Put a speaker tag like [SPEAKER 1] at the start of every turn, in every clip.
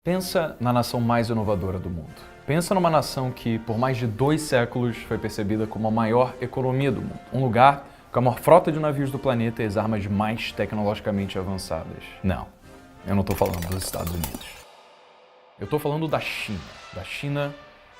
[SPEAKER 1] Pensa na nação mais inovadora do mundo. Pensa numa nação que, por mais de 2 séculos, foi percebida como a maior economia do mundo. Um lugar com a maior frota de navios do planeta e as armas mais tecnologicamente avançadas. Não, eu não estou falando dos Estados Unidos. Eu estou falando da China. Da China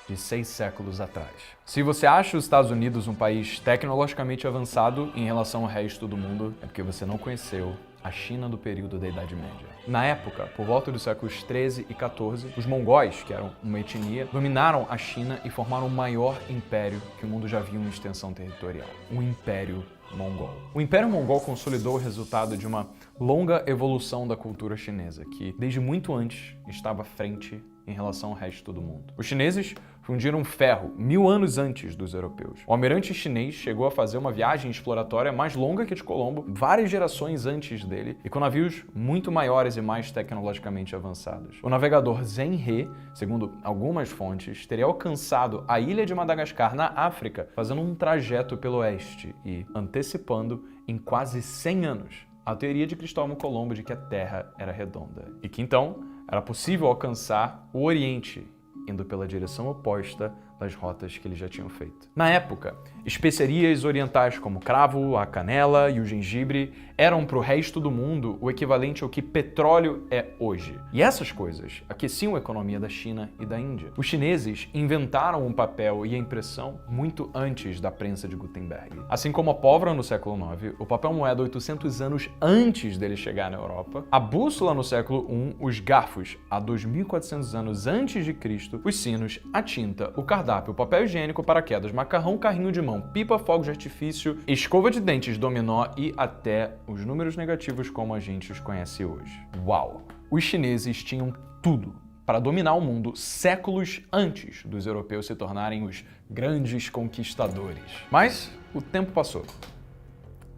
[SPEAKER 1] de 6 séculos atrás. Se você acha os Estados Unidos um país tecnologicamente avançado em relação ao resto do mundo, é porque você não conheceu a China do período da Idade Média. Na época, por volta dos séculos 13 e 14, os mongóis, que eram uma etnia, dominaram a China e formaram o maior império que o mundo já viu em extensão territorial. O Império Mongol. O Império Mongol consolidou o resultado de uma longa evolução da cultura chinesa, que desde muito antes estava à frente em relação ao resto do mundo. Os chineses fundiram ferro 1000 anos antes dos europeus. O almirante chinês chegou a fazer uma viagem exploratória mais longa que a de Colombo, várias gerações antes dele, e com navios muito maiores e mais tecnologicamente avançados. O navegador Zheng He, segundo algumas fontes, teria alcançado a ilha de Madagascar, na África, fazendo um trajeto pelo oeste e antecipando em quase 100 anos a teoria de Cristóvão Colombo de que a Terra era redonda e que então era possível alcançar o Oriente, indo pela direção oposta das rotas que eles já tinham feito. Na época, especiarias orientais como o cravo, a canela e o gengibre eram para o resto do mundo o equivalente ao que petróleo é hoje. E essas coisas aqueciam a economia da China e da Índia. Os chineses inventaram o papel e a impressão muito antes da prensa de Gutenberg. Assim como a pólvora no século IX, o papel moeda 800 anos antes dele chegar na Europa, a bússola no século I, os garfos há 2400 anos antes de Cristo, os sinos, a tinta, o cardápio, papel higiênico, paraquedas, macarrão, carrinho de mão, pipa, fogos de artifício, escova de dentes, dominó e até os números negativos como a gente os conhece hoje. Uau! Os chineses tinham tudo para dominar o mundo séculos antes dos europeus se tornarem os grandes conquistadores. Mas o tempo passou.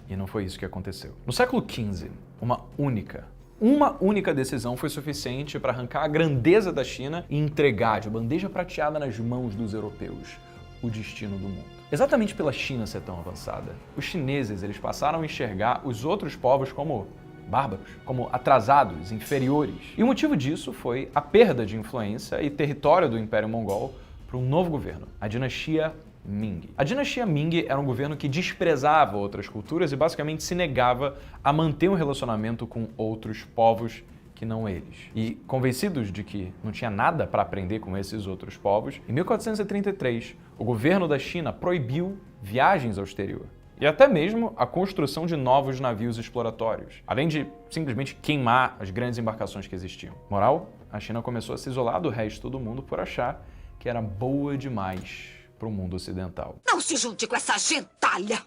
[SPEAKER 1] E não foi isso que aconteceu. No século XV, uma única decisão foi suficiente para arrancar a grandeza da China e entregar de bandeja prateada nas mãos dos europeus o destino do mundo. Exatamente pela China ser tão avançada, os chineses eles passaram a enxergar os outros povos como bárbaros, como atrasados, inferiores. E o motivo disso foi a perda de influência e território do Império Mongol para um novo governo, a dinastia Ming. A dinastia Ming era um governo que desprezava outras culturas e basicamente se negava a manter um relacionamento com outros povos que não eles. E convencidos de que não tinha nada para aprender com esses outros povos, em 1433, o governo da China proibiu viagens ao exterior e até mesmo a construção de novos navios exploratórios, além de simplesmente queimar as grandes embarcações que existiam. Moral, a China começou a se isolar do resto do mundo por achar que era boa demais para o mundo ocidental.
[SPEAKER 2] Não se junte com essa gentalha!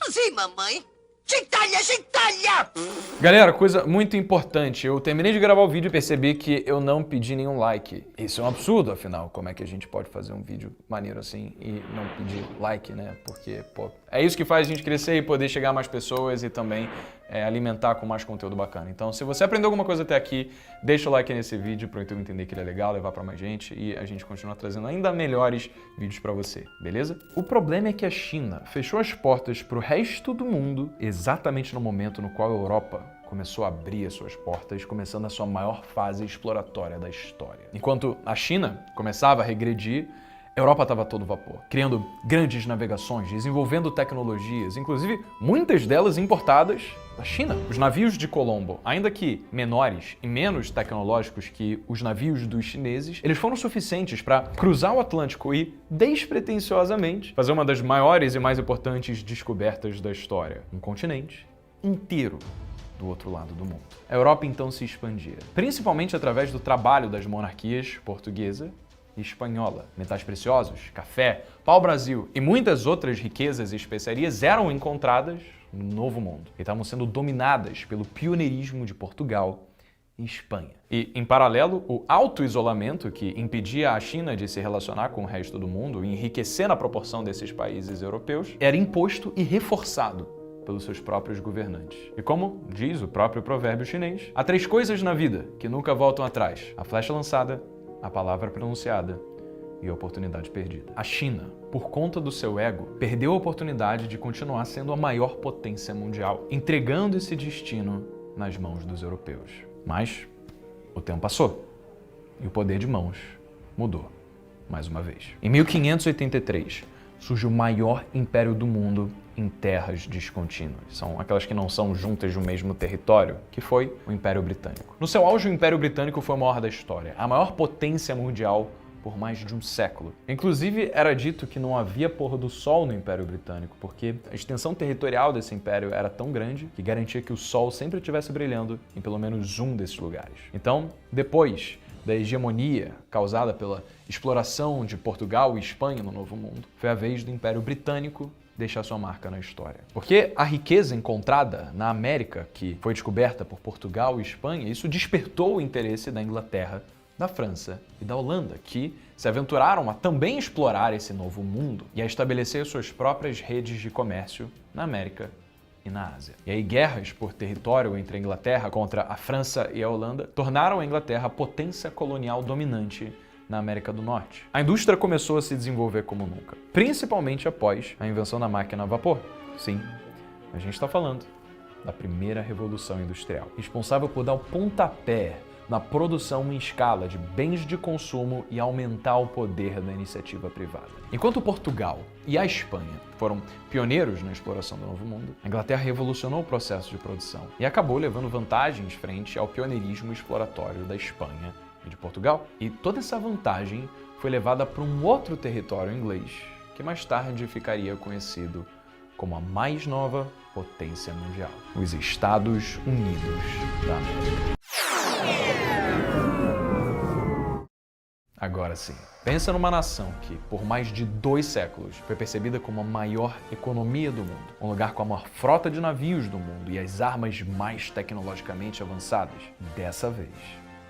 [SPEAKER 2] Sim, mamãe! Gentalha, gentalha!
[SPEAKER 1] Galera, coisa muito importante, eu terminei de gravar o vídeo e percebi que eu não pedi nenhum like. Isso é um absurdo, afinal, como é que a gente pode fazer um vídeo maneiro assim e não pedir like, né? Porque, pô, é isso que faz a gente crescer e poder chegar a mais pessoas e também alimentar com mais conteúdo bacana. Então, se você aprendeu alguma coisa até aqui, deixa o like nesse vídeo para eu entender que ele é legal, levar para mais gente e a gente continuar trazendo ainda melhores vídeos para você, beleza? O problema é que a China fechou as portas para o resto do mundo exatamente no momento no qual a Europa começou a abrir as suas portas, começando a sua maior fase exploratória da história. Enquanto a China começava a regredir, a Europa estava a todo vapor, criando grandes navegações, desenvolvendo tecnologias, inclusive muitas delas importadas da China. Os navios de Colombo, ainda que menores e menos tecnológicos que os navios dos chineses, eles foram suficientes para cruzar o Atlântico e, despretensiosamente, fazer uma das maiores e mais importantes descobertas da história. Um continente inteiro do outro lado do mundo. A Europa então se expandia, principalmente através do trabalho das monarquias portuguesa e espanhola. Metais preciosos, café, pau-brasil e muitas outras riquezas e especiarias eram encontradas no Novo Mundo e estavam sendo dominadas pelo pioneirismo de Portugal e Espanha. E, em paralelo, o auto-isolamento que impedia a China de se relacionar com o resto do mundo e enriquecer na proporção desses países europeus era imposto e reforçado pelos seus próprios governantes. E como diz o próprio provérbio chinês, há 3 coisas na vida que nunca voltam atrás: a flecha lançada, a palavra pronunciada e a oportunidade perdida. A China, por conta do seu ego, perdeu a oportunidade de continuar sendo a maior potência mundial, entregando esse destino nas mãos dos europeus. Mas o tempo passou. E o poder de mãos mudou, mais uma vez. Em 1583, surge o maior império do mundo em terras descontínuas. São aquelas que não são juntas de um mesmo território, que foi o Império Britânico. No seu auge, o Império Britânico foi o maior da história, a maior potência mundial por mais de um século. Inclusive, era dito que não havia pôr do sol no Império Britânico, porque a extensão territorial desse império era tão grande que garantia que o sol sempre estivesse brilhando em pelo menos um desses lugares. Então, depois da hegemonia causada pela exploração de Portugal e Espanha no Novo Mundo, foi a vez do Império Britânico deixar sua marca na história. Porque a riqueza encontrada na América, que foi descoberta por Portugal e Espanha, isso despertou o interesse da Inglaterra, da França e da Holanda, que se aventuraram a também explorar esse novo mundo e a estabelecer suas próprias redes de comércio na América e na Ásia. E aí guerras por território entre a Inglaterra contra a França e a Holanda tornaram a Inglaterra a potência colonial dominante na América do Norte. A indústria começou a se desenvolver como nunca, principalmente após a invenção da máquina a vapor. Sim, a gente está falando da primeira revolução industrial, responsável por dar o pontapé na produção em escala de bens de consumo e aumentar o poder da iniciativa privada. Enquanto Portugal e a Espanha foram pioneiros na exploração do Novo Mundo, a Inglaterra revolucionou o processo de produção e acabou levando vantagens frente ao pioneirismo exploratório da Espanha e de Portugal. E toda essa vantagem foi levada para um outro território inglês, que mais tarde ficaria conhecido como a mais nova potência mundial, os Estados Unidos da América. Agora sim, pensa numa nação que, por mais de 2 séculos, foi percebida como a maior economia do mundo, um lugar com a maior frota de navios do mundo e as armas mais tecnologicamente avançadas. Dessa vez,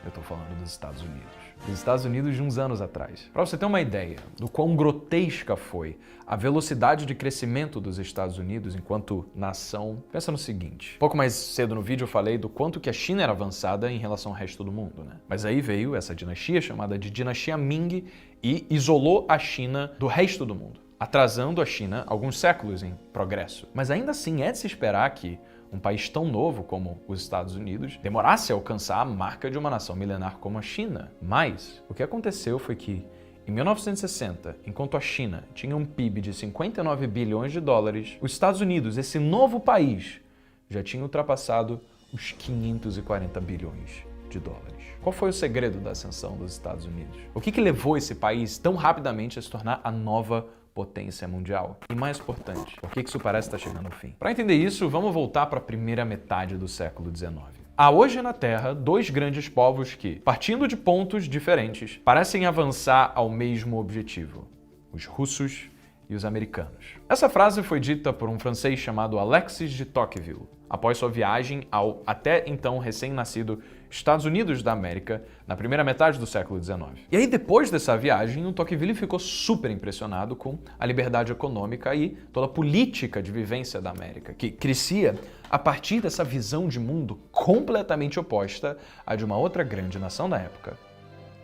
[SPEAKER 1] eu tô falando dos Estados Unidos. Os Estados Unidos de uns anos atrás. Para você ter uma ideia do quão grotesca foi a velocidade de crescimento dos Estados Unidos enquanto nação, pensa no seguinte. Pouco mais cedo no vídeo eu falei do quanto que a China era avançada em relação ao resto do mundo, né? Mas aí veio essa dinastia chamada de dinastia Ming e isolou a China do resto do mundo, atrasando a China alguns séculos em progresso. Mas ainda assim é de se esperar que um país tão novo como os Estados Unidos demorasse a alcançar a marca de uma nação milenar como a China. Mas o que aconteceu foi que, em 1960, enquanto a China tinha um PIB de 59 bilhões de dólares, os Estados Unidos, esse novo país, já tinha ultrapassado os 540 bilhões de dólares. Qual foi o segredo da ascensão dos Estados Unidos? O que levou esse país tão rapidamente a se tornar a nova potência mundial? E mais importante, por que isso parece estar chegando ao fim? Para entender isso, vamos voltar para a primeira metade do século XIX. Há hoje na Terra 2 grandes povos que, partindo de pontos diferentes, parecem avançar ao mesmo objetivo: os russos e os americanos. Essa frase foi dita por um francês chamado Alexis de Tocqueville, após sua viagem ao até então recém-nascido Estados Unidos da América na primeira metade do século XIX. E aí, depois dessa viagem, o Tocqueville ficou super impressionado com a liberdade econômica e toda a política de vivência da América, que crescia a partir dessa visão de mundo completamente oposta à de uma outra grande nação da época,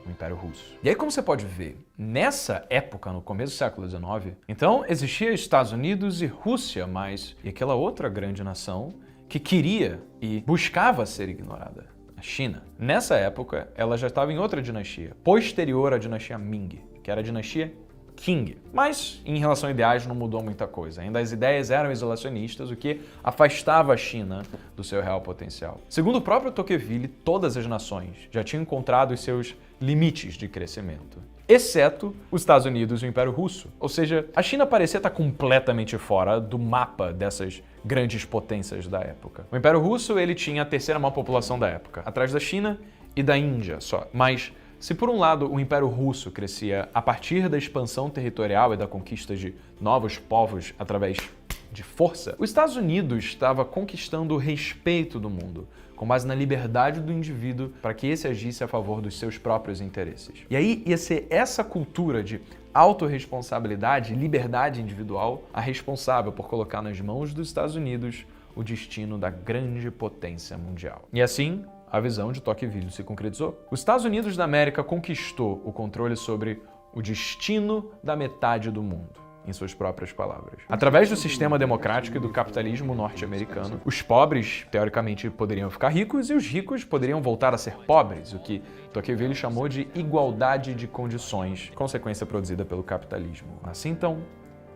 [SPEAKER 1] o Império Russo. E aí, como você pode ver, nessa época, no começo do século XIX, então existia Estados Unidos e Rússia, mas e aquela outra grande nação que queria e buscava ser ignorada, a China. Nessa época, ela já estava em outra dinastia, posterior à dinastia Ming, que era a dinastia Qing. Mas, em relação a ideais, não mudou muita coisa. Ainda as ideias eram isolacionistas, o que afastava a China do seu real potencial. Segundo o próprio Tocqueville, todas as nações já tinham encontrado os seus limites de crescimento, exceto os Estados Unidos e o Império Russo. Ou seja, a China parecia estar completamente fora do mapa dessas grandes potências da época. O Império Russo, ele tinha a terceira maior população da época, atrás da China e da Índia só. Mas se por um lado o Império Russo crescia a partir da expansão territorial e da conquista de novos povos através de força, os Estados Unidos estava conquistando o respeito do mundo, com base na liberdade do indivíduo para que esse agisse a favor dos seus próprios interesses. E aí ia ser essa cultura de autorresponsabilidade e liberdade individual a responsável por colocar nas mãos dos Estados Unidos o destino da grande potência mundial. E assim, a visão de Tocqueville se concretizou. Os Estados Unidos da América conquistou o controle sobre o destino da metade do mundo, em suas próprias palavras. Através do sistema democrático e do capitalismo norte-americano, os pobres, teoricamente, poderiam ficar ricos e os ricos poderiam voltar a ser pobres, o que Tocqueville chamou de igualdade de condições, consequência produzida pelo capitalismo. Assim, então,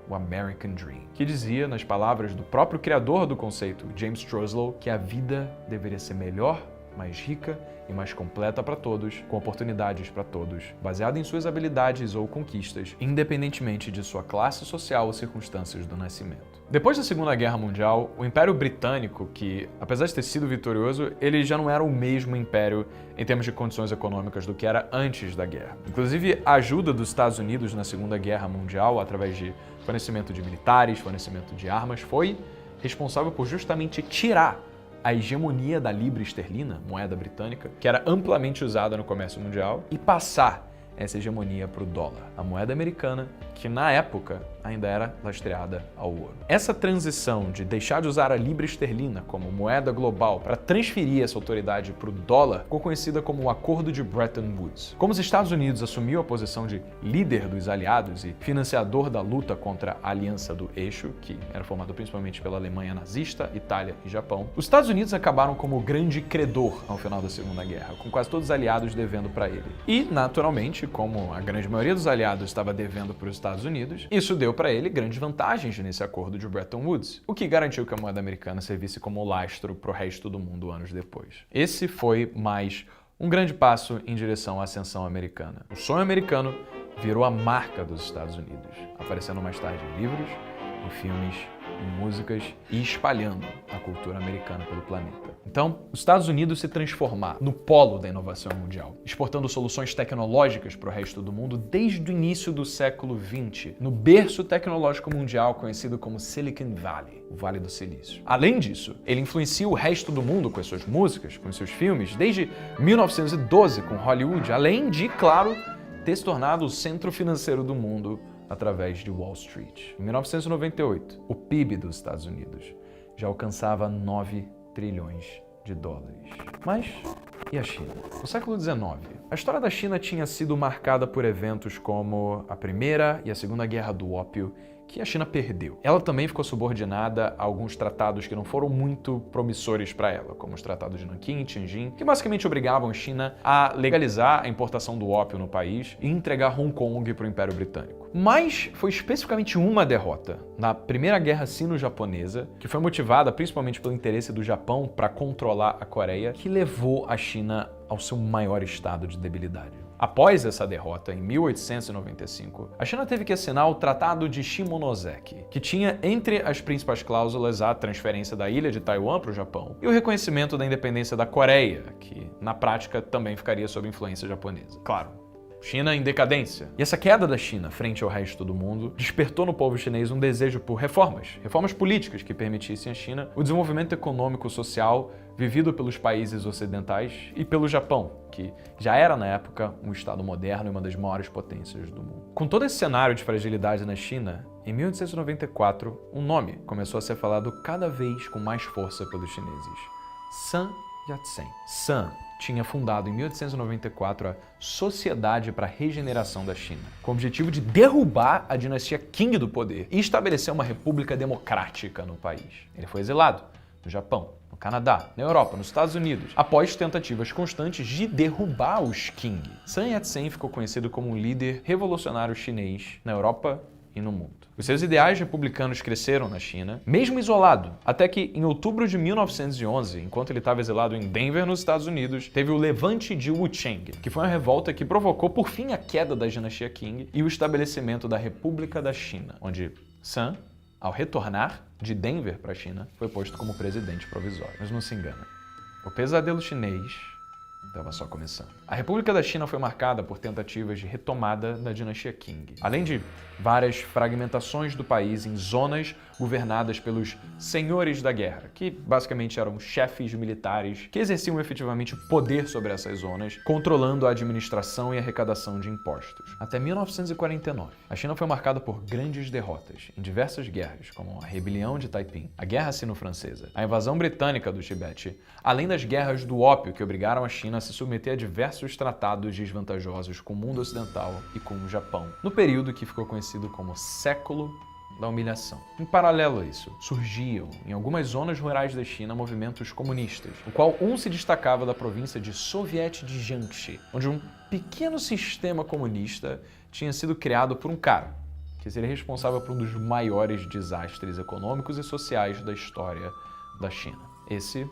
[SPEAKER 1] o American Dream, que dizia, nas palavras do próprio criador do conceito, James Truslow, que a vida deveria ser melhor, mais rica e mais completa para todos, com oportunidades para todos, baseada em suas habilidades ou conquistas, independentemente de sua classe social ou circunstâncias do nascimento. Depois da Segunda Guerra Mundial, o Império Britânico, que, apesar de ter sido vitorioso, ele já não era o mesmo império em termos de condições econômicas do que era antes da guerra. Inclusive, a ajuda dos Estados Unidos na Segunda Guerra Mundial, através de fornecimento de militares, fornecimento de armas, foi responsável por justamente tirar a hegemonia da libra esterlina, moeda britânica, que era amplamente usada no comércio mundial, e passar essa hegemonia para o dólar, a moeda americana, que na época ainda era lastreada ao ouro. Essa transição de deixar de usar a libra esterlina como moeda global para transferir essa autoridade para o dólar ficou conhecida como o Acordo de Bretton Woods. Como os Estados Unidos assumiu a posição de líder dos aliados e financiador da luta contra a Aliança do Eixo, que era formada principalmente pela Alemanha nazista, Itália e Japão, os Estados Unidos acabaram como o grande credor ao final da Segunda Guerra, com quase todos os aliados devendo para ele. E, naturalmente, como a grande maioria dos aliados estava devendo para os Estados Unidos, isso deu para ele grandes vantagens nesse acordo de Bretton Woods, o que garantiu que a moeda americana servisse como lastro para o resto do mundo anos depois. Esse foi mais um grande passo em direção à ascensão americana. O sonho americano virou a marca dos Estados Unidos, aparecendo mais tarde em livros, em filmes, em músicas e espalhando a cultura americana pelo planeta. Então, os Estados Unidos se transformaram no polo da inovação mundial, exportando soluções tecnológicas para o resto do mundo desde o início do século XX, no berço tecnológico mundial conhecido como Silicon Valley, o Vale do Silício. Além disso, ele influencia o resto do mundo com as suas músicas, com os seus filmes, desde 1912 com Hollywood, além de, claro, ter se tornado o centro financeiro do mundo através de Wall Street. Em 1998, o PIB dos Estados Unidos já alcançava 9 trilhões de dólares. Mas e a China? No século XIX, a história da China tinha sido marcada por eventos como a Primeira e a Segunda Guerra do Ópio, que a China perdeu. Ela também ficou subordinada a alguns tratados que não foram muito promissores para ela, como os tratados de Nanquim e Tianjin, que basicamente obrigavam a China a legalizar a importação do ópio no país e entregar Hong Kong para o Império Britânico. Mas foi especificamente uma derrota na Primeira Guerra Sino-Japonesa, que foi motivada principalmente pelo interesse do Japão para controlar a Coreia, que levou a China ao seu maior estado de debilidade. Após essa derrota, em 1895, a China teve que assinar o Tratado de Shimonoseki, que tinha entre as principais cláusulas a transferência da ilha de Taiwan para o Japão e o reconhecimento da independência da Coreia, que na prática também ficaria sob influência japonesa. Claro, China em decadência. E essa queda da China frente ao resto do mundo despertou no povo chinês um desejo por reformas políticas que permitissem à China o desenvolvimento econômico-social vivido pelos países ocidentais e pelo Japão, que já era na época um estado moderno e uma das maiores potências do mundo. Com todo esse cenário de fragilidade na China, em 1894, um nome começou a ser falado cada vez com mais força pelos chineses: Sun Yat-sen. Sun tinha fundado em 1894 a Sociedade para a Regeneração da China, com o objetivo de derrubar a dinastia Qing do poder e estabelecer uma república democrática no país. Ele foi exilado no Japão, no Canadá, na Europa, nos Estados Unidos, após tentativas constantes de derrubar os Qing. Sun Yat-sen ficou conhecido como um líder revolucionário chinês na Europa e no mundo. Os seus ideais republicanos cresceram na China, mesmo isolado, até que em outubro de 1911, enquanto ele estava exilado em Denver, nos Estados Unidos, teve o Levante de Wuchang, que foi uma revolta que provocou por fim a queda da dinastia Qing e o estabelecimento da República da China, onde Sun, ao retornar de Denver para a China, foi posto como presidente provisório. Mas não se engana, o pesadelo chinês estava só começando. A República da China foi marcada por tentativas de retomada da dinastia Qing, além de várias fragmentações do país em zonas governadas pelos senhores da guerra, que basicamente eram chefes militares que exerciam efetivamente poder sobre essas zonas, controlando a administração e arrecadação de impostos. Até 1949, a China foi marcada por grandes derrotas em diversas guerras, como a Rebelião de Taiping, a Guerra Sino-Francesa, a invasão britânica do Tibete, além das guerras do ópio que obrigaram a China a se submeter a diversos diversos tratados desvantajosos com o mundo ocidental e com o Japão, no período que ficou conhecido como Século da Humilhação. Em paralelo a isso, surgiam, em algumas zonas rurais da China, movimentos comunistas, o qual um se destacava da província de Soviet de Jiangxi, onde um pequeno sistema comunista tinha sido criado por um cara, que seria responsável por um dos maiores desastres econômicos e sociais da história da China. Esse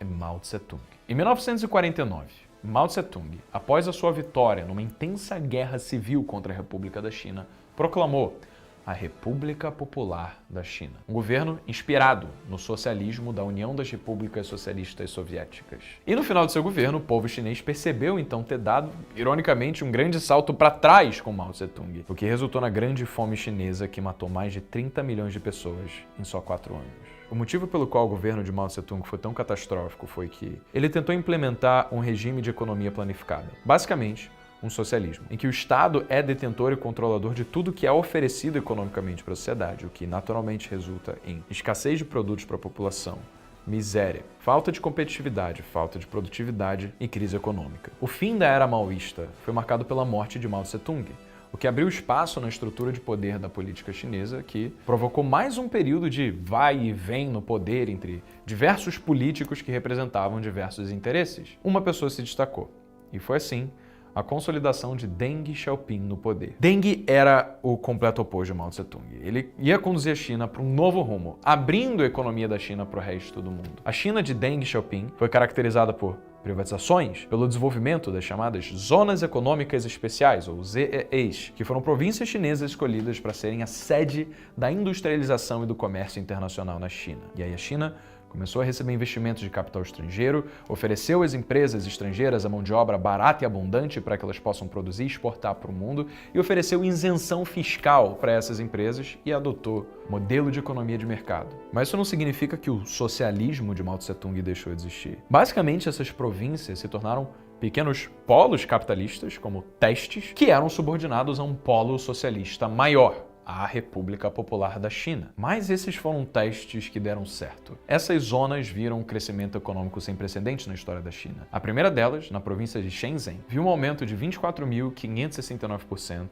[SPEAKER 1] é Mao Tse-tung. Em 1949, Mao Tse-tung, após a sua vitória numa intensa guerra civil contra a República da China, proclamou a República Popular da China, um governo inspirado no socialismo da União das Repúblicas Socialistas Soviéticas. E no final de seu governo, o povo chinês percebeu então ter dado, ironicamente, um grande salto para trás com Mao Tse-tung, o que resultou na grande fome chinesa que matou mais de 30 milhões de pessoas em só 4 anos. O motivo pelo qual o governo de Mao Tse-tung foi tão catastrófico foi que ele tentou implementar um regime de economia planificada. Basicamente, um socialismo, em que o Estado é detentor e controlador de tudo que é oferecido economicamente para a sociedade, o que naturalmente resulta em escassez de produtos para a população, miséria, falta de competitividade, falta de produtividade e crise econômica. O fim da era maoísta foi marcado pela morte de Mao Tse-tung, o que abriu espaço na estrutura de poder da política chinesa, que provocou mais um período de vai e vem no poder entre diversos políticos que representavam diversos interesses. Uma pessoa se destacou, e foi assim a consolidação de Deng Xiaoping no poder. Deng era o completo oposto de Mao Tse-tung. Ele ia conduzir a China para um novo rumo, abrindo a economia da China para o resto do mundo. A China de Deng Xiaoping foi caracterizada por privatizações, pelo desenvolvimento das chamadas Zonas Econômicas Especiais, ou ZEEs, que foram províncias chinesas escolhidas para serem a sede da industrialização e do comércio internacional na China. E aí a China começou a receber investimentos de capital estrangeiro, ofereceu às empresas estrangeiras a mão de obra barata e abundante para que elas possam produzir e exportar para o mundo e ofereceu isenção fiscal para essas empresas e adotou modelo de economia de mercado. Mas isso não significa que o socialismo de Mao Tse-tung deixou de existir. Basicamente, essas províncias se tornaram pequenos polos capitalistas, como testes, que eram subordinados a um polo socialista maior, a República Popular da China. Mas esses foram testes que deram certo. Essas zonas viram um crescimento econômico sem precedentes na história da China. A primeira delas, na província de Shenzhen, viu um aumento de 24.569%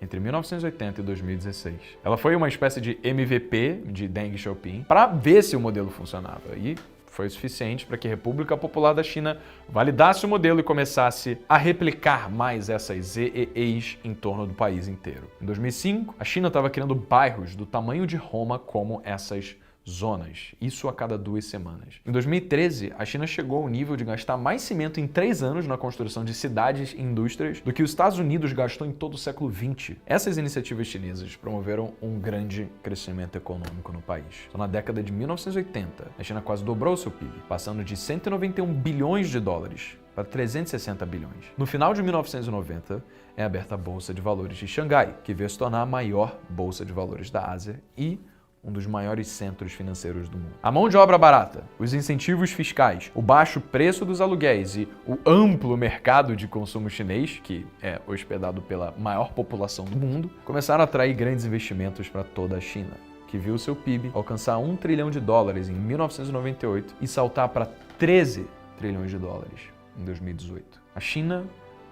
[SPEAKER 1] entre 1980 e 2016. Ela foi uma espécie de MVP de Deng Xiaoping para ver se o modelo funcionava. E foi o suficiente para que a República Popular da China validasse o modelo e começasse a replicar mais essas ZEEs em torno do país inteiro. Em 2005, a China estava criando bairros do tamanho de Roma como essas zonas, isso a cada 2 semanas. Em 2013, a China chegou ao nível de gastar mais cimento em 3 anos na construção de cidades e indústrias do que os Estados Unidos gastou em todo o século XX. Essas iniciativas chinesas promoveram um grande crescimento econômico no país. Só na década de 1980, a China quase dobrou seu PIB, passando de 191 bilhões de dólares para 360 bilhões. No final de 1990, é aberta a Bolsa de Valores de Xangai, que veio se tornar a maior bolsa de valores da Ásia e um dos maiores centros financeiros do mundo. A mão de obra barata, os incentivos fiscais, o baixo preço dos aluguéis e o amplo mercado de consumo chinês, que é hospedado pela maior população do mundo, começaram a atrair grandes investimentos para toda a China, que viu seu PIB alcançar $1 trilhão em 1998 e saltar para 13 trilhões de dólares em 2018. A China,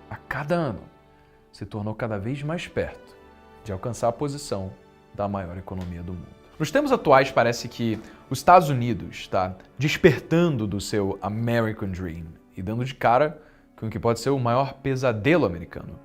[SPEAKER 1] a cada ano, se tornou cada vez mais perto de alcançar a posição da maior economia do mundo. Nos tempos atuais, parece que os Estados Unidos está despertando do seu American Dream e dando de cara com o que pode ser o maior pesadelo americano,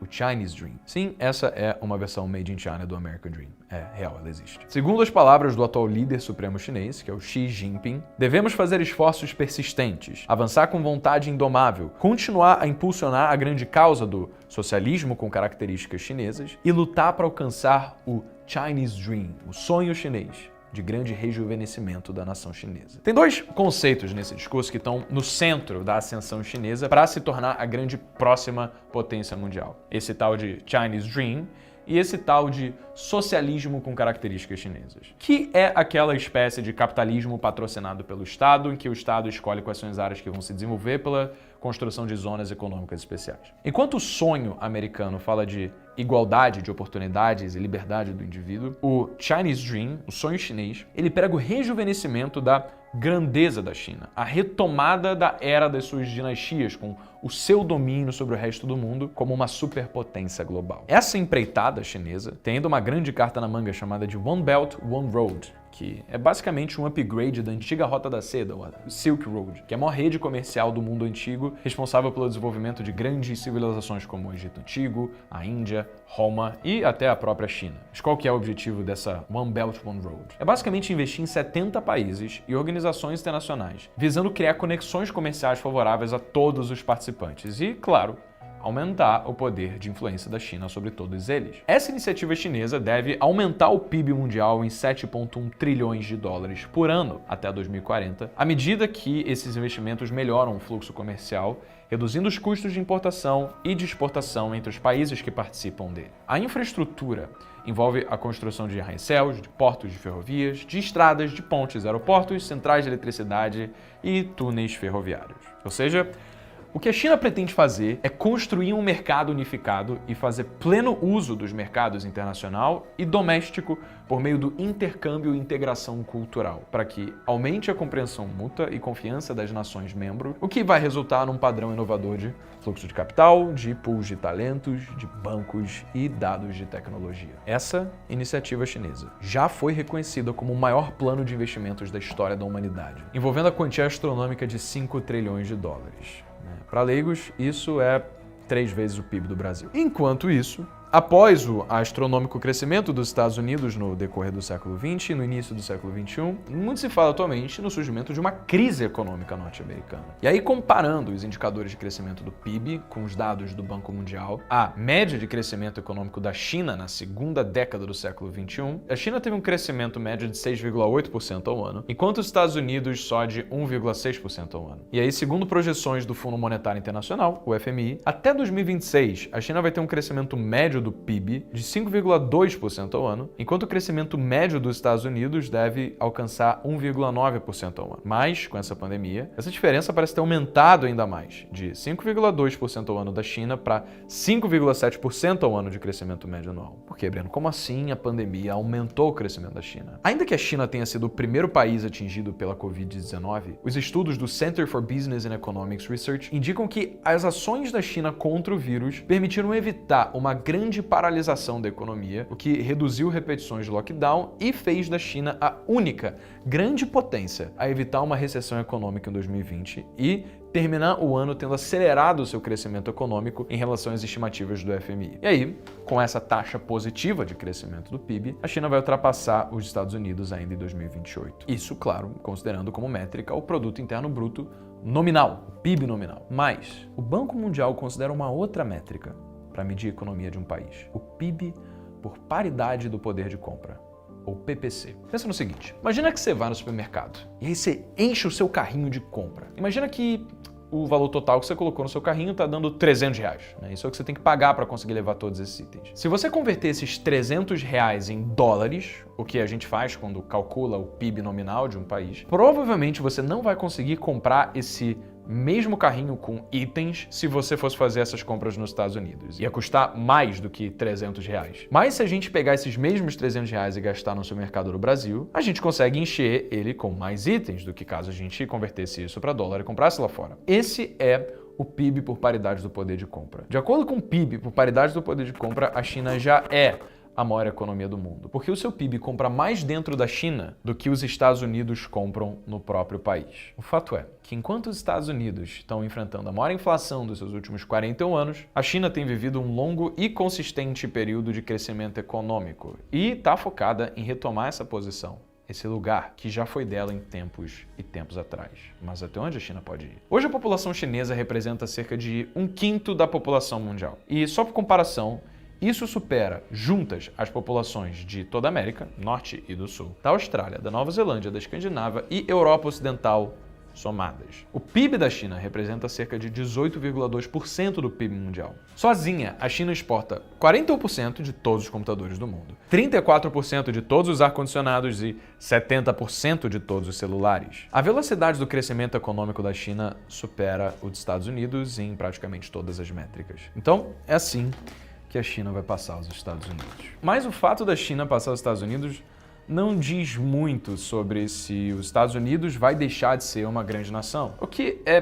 [SPEAKER 1] o Chinese Dream. Sim, essa é uma versão made in China do American Dream. É real, ela existe. Segundo as palavras do atual líder supremo chinês, que é o Xi Jinping, devemos fazer esforços persistentes, avançar com vontade indomável, continuar a impulsionar a grande causa do socialismo com características chinesas e lutar para alcançar o Chinese Dream, o sonho chinês de grande rejuvenescimento da nação chinesa. Tem 2 conceitos nesse discurso que estão no centro da ascensão chinesa para se tornar a grande próxima potência mundial. Esse tal de Chinese Dream e esse tal de socialismo com características chinesas, que é aquela espécie de capitalismo patrocinado pelo Estado, em que o Estado escolhe quais são as áreas que vão se desenvolver pela construção de zonas econômicas especiais. Enquanto o sonho americano fala de igualdade de oportunidades e liberdade do indivíduo, o Chinese Dream, o sonho chinês, ele prega o rejuvenescimento da grandeza da China, a retomada da era das suas dinastias, com o seu domínio sobre o resto do mundo como uma superpotência global. Essa empreitada chinesa tem ainda uma grande carta na manga chamada de One Belt, One Road, que é basicamente um upgrade da antiga Rota da Seda, o Silk Road, que é a maior rede comercial do mundo antigo, responsável pelo desenvolvimento de grandes civilizações como o Egito Antigo, a Índia, Roma e até a própria China. Mas qual que é o objetivo dessa One Belt, One Road? É basicamente investir em 70 países e organizações internacionais, visando criar conexões comerciais favoráveis a todos os participantes e, claro, aumentar o poder de influência da China sobre todos eles. Essa iniciativa chinesa deve aumentar o PIB mundial em 7,1 trilhões de dólares por ano até 2040, à medida que esses investimentos melhoram o fluxo comercial, reduzindo os custos de importação e de exportação entre os países que participam dele. A infraestrutura envolve a construção de arranha-céus, de portos de ferrovias, de estradas, de pontes, aeroportos, centrais de eletricidade e túneis ferroviários. Ou seja, o que a China pretende fazer é construir um mercado unificado e fazer pleno uso dos mercados internacional e doméstico por meio do intercâmbio e integração cultural, para que aumente a compreensão mútua e confiança das nações membros, o que vai resultar num padrão inovador de fluxo de capital, de pools de talentos, de bancos e dados de tecnologia. Essa iniciativa chinesa já foi reconhecida como o maior plano de investimentos da história da humanidade, envolvendo a quantia astronômica de 5 trilhões de dólares. Para leigos, isso é 3 vezes o PIB do Brasil. Enquanto isso, após o astronômico crescimento dos Estados Unidos no decorrer do século XX e no início do século XXI, muito se fala atualmente no surgimento de uma crise econômica norte-americana. E aí, comparando os indicadores de crescimento do PIB com os dados do Banco Mundial, a média de crescimento econômico da China na segunda década do século XXI, a China teve um crescimento médio de 6,8% ao ano, enquanto os Estados Unidos só de 1,6% ao ano. E aí, segundo projeções do Fundo Monetário Internacional, o FMI, até 2026, a China vai ter um crescimento médio do PIB de 5,2% ao ano, enquanto o crescimento médio dos Estados Unidos deve alcançar 1,9% ao ano. Mas, com essa pandemia, essa diferença parece ter aumentado ainda mais, de 5,2% ao ano da China para 5,7% ao ano de crescimento médio anual. Por quê, Breno? Como assim a pandemia aumentou o crescimento da China? Ainda que a China tenha sido o primeiro país atingido pela Covid-19, os estudos do Center for Business and Economics Research indicam que as ações da China contra o vírus permitiram evitar uma grande paralisação da economia, o que reduziu repetições de lockdown e fez da China a única grande potência a evitar uma recessão econômica em 2020 e terminar o ano tendo acelerado o seu crescimento econômico em relação às estimativas do FMI. E aí, com essa taxa positiva de crescimento do PIB, a China vai ultrapassar os Estados Unidos ainda em 2028. Isso, claro, considerando como métrica o Produto Interno Bruto nominal, o PIB nominal. Mas o Banco Mundial considera uma outra métrica para medir a economia de um país, o PIB por paridade do poder de compra, ou PPC. Pensa no seguinte, imagina que você vai no supermercado e aí você enche o seu carrinho de compra. Imagina que o valor total que você colocou no seu carrinho está dando R$300, né? Isso é o que você tem que pagar para conseguir levar todos esses itens. Se você converter esses R$300 em dólares, o que a gente faz quando calcula o PIB nominal de um país, provavelmente você não vai conseguir comprar esse mesmo carrinho com itens se você fosse fazer essas compras nos Estados Unidos. Ia custar mais do que R$300. Mas se a gente pegar esses mesmos R$300 e gastar no supermercado do Brasil, a gente consegue encher ele com mais itens do que caso a gente convertesse isso para dólar e comprasse lá fora. Esse é o PIB por paridade do poder de compra. De acordo com o PIB por paridade do poder de compra, a China já é a maior economia do mundo, porque o seu PIB compra mais dentro da China do que os Estados Unidos compram no próprio país. O fato é que enquanto os Estados Unidos estão enfrentando a maior inflação dos seus últimos 41 anos, a China tem vivido um longo e consistente período de crescimento econômico e está focada em retomar essa posição, esse lugar que já foi dela em tempos e tempos atrás. Mas até onde a China pode ir? Hoje a população chinesa representa cerca de 1/5 da população mundial. E só por comparação, isso supera, juntas, as populações de toda a América, Norte e do Sul, da Austrália, da Nova Zelândia, da Escandinávia e Europa Ocidental somadas. O PIB da China representa cerca de 18,2% do PIB mundial. Sozinha, a China exporta 41% de todos os computadores do mundo, 34% de todos os ar-condicionados e 70% de todos os celulares. A velocidade do crescimento econômico da China supera o dos Estados Unidos em praticamente todas as métricas. Então, é assim que a China vai passar os Estados Unidos. Mas o fato da China passar os Estados Unidos não diz muito sobre se os Estados Unidos vai deixar de ser uma grande nação, o que é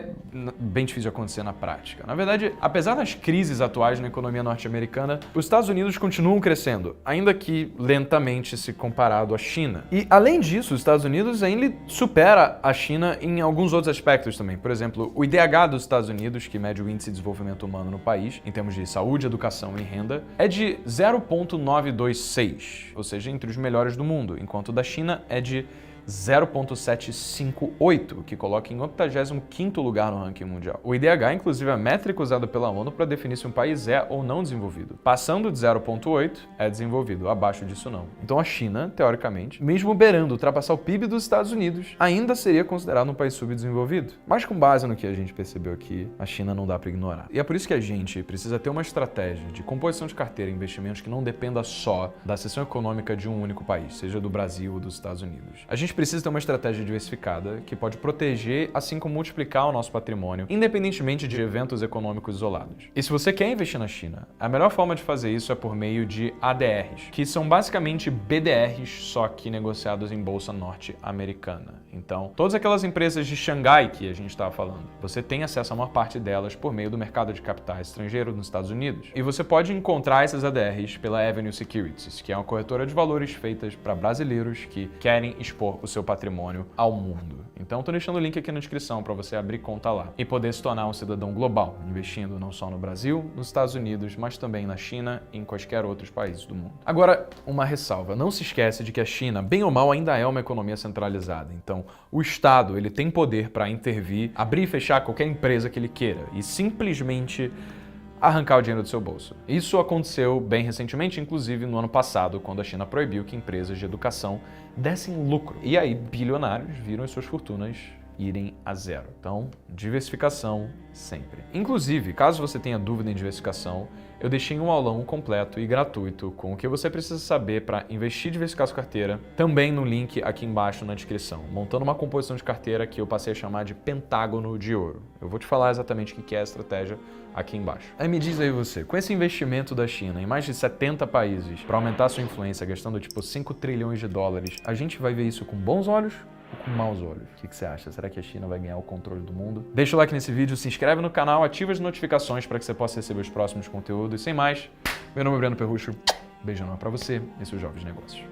[SPEAKER 1] bem difícil de acontecer na prática. Na verdade, apesar das crises atuais na economia norte-americana, os Estados Unidos continuam crescendo, ainda que lentamente se comparado à China. E, além disso, os Estados Unidos ainda supera a China em alguns outros aspectos também. Por exemplo, o IDH dos Estados Unidos, que mede o Índice de Desenvolvimento Humano no país, em termos de saúde, educação e renda, é de 0,926, ou seja, entre os melhores do mundo, enquanto o da China é de 0,758, que coloca em 85º lugar no ranking mundial. O IDH, inclusive, é a métrica usada pela ONU para definir se um país é ou não desenvolvido. Passando de 0,8, é desenvolvido, abaixo disso não. Então a China, teoricamente, mesmo beirando ultrapassar o PIB dos Estados Unidos, ainda seria considerado um país subdesenvolvido. Mas com base no que a gente percebeu aqui, a China não dá para ignorar. E é por isso que a gente precisa ter uma estratégia de composição de carteira e investimentos que não dependa só da seção econômica de um único país, seja do Brasil ou dos Estados Unidos. A gente precisa ter uma estratégia diversificada que pode proteger, assim como multiplicar o nosso patrimônio, independentemente de eventos econômicos isolados. E se você quer investir na China, a melhor forma de fazer isso é por meio de ADRs, que são basicamente BDRs, só que negociados em bolsa norte-americana. Então, todas aquelas empresas de Xangai que a gente estava falando, você tem acesso a maior parte delas por meio do mercado de capitais estrangeiro nos Estados Unidos. E você pode encontrar essas ADRs pela Avenue Securities, que é uma corretora de valores feita para brasileiros que querem expor o seu patrimônio ao mundo. Então, estou deixando o link aqui na descrição para você abrir conta lá e poder se tornar um cidadão global, investindo não só no Brasil, nos Estados Unidos, mas também na China e em quaisquer outros países do mundo. Agora, uma ressalva. Não se esquece de que a China, bem ou mal, ainda é uma economia centralizada. Então, o Estado ele tem poder para intervir, abrir e fechar qualquer empresa que ele queira e simplesmente arrancar o dinheiro do seu bolso. Isso aconteceu bem recentemente, inclusive no ano passado, quando a China proibiu que empresas de educação dessem lucro. E aí, bilionários viram as suas fortunas irem a zero. Então, diversificação sempre. Inclusive, caso você tenha dúvida em diversificação, eu deixei um aulão completo e gratuito com o que você precisa saber para investir e diversificar sua carteira, também no link aqui embaixo na descrição, montando uma composição de carteira que eu passei a chamar de Pentágono de Ouro. Eu vou te falar exatamente o que é a estratégia aqui embaixo. Aí me diz aí você, com esse investimento da China em mais de 70 países para aumentar sua influência, gastando tipo 5 trilhões de dólares, a gente vai ver isso com bons olhos ou com maus olhos? O que você acha? Será que a China vai ganhar o controle do mundo? Deixa o like nesse vídeo, se inscreve no canal, ativa as notificações para que você possa receber os próximos conteúdos. E sem mais, meu nome é Breno Perrucho, beijão pra você e seus jovens negócios.